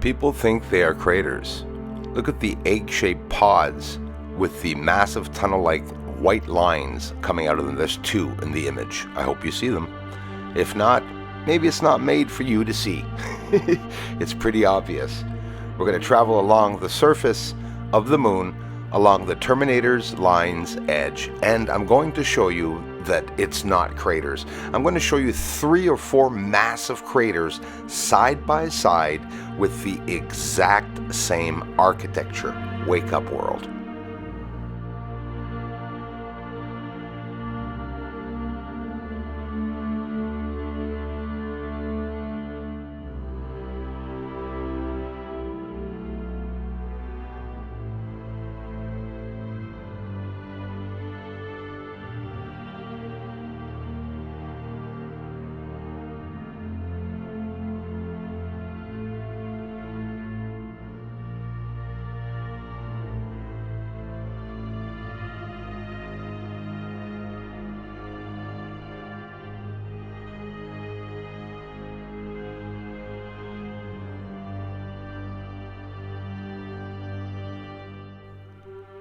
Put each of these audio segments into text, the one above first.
People think they are craters. Look at the egg-shaped pods with the massive tunnel-like white lines coming out of them. There's two in the image. I hope you see them. If not, maybe it's not made for you to see. It's pretty obvious. We're going to travel along the surface of the moon, along the Terminator's line's edge, and I'm going to show you that it's not craters. I'm going to show you 3 or 4 massive craters side by side with the exact same architecture. Wake up, world.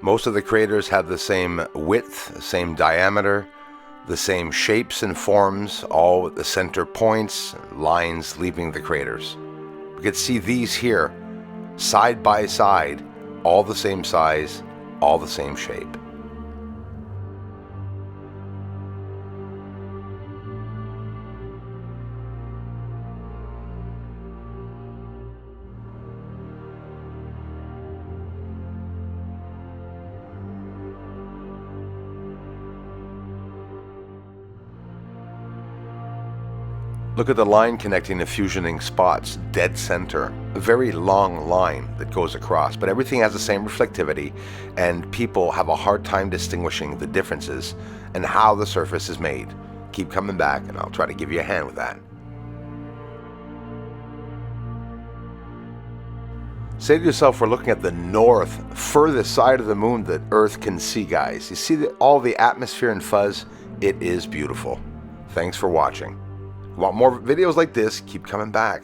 Most of the craters have the same width, same diameter, the same shapes and forms, all at the center points, lines leaving the craters. We can see these here, side by side, all the same size, all the same shape. Look at the line connecting the fusioning spots, dead center. A very long line that goes across, but everything has the same reflectivity, and people have a hard time distinguishing the differences and how the surface is made. Keep coming back, and I'll try to give you a hand with that. Say to yourself, we're looking at the north, furthest side of the moon that Earth can see, guys. You see all the atmosphere and fuzz? It is beautiful. Thanks for watching. Want more videos like this? Keep coming back.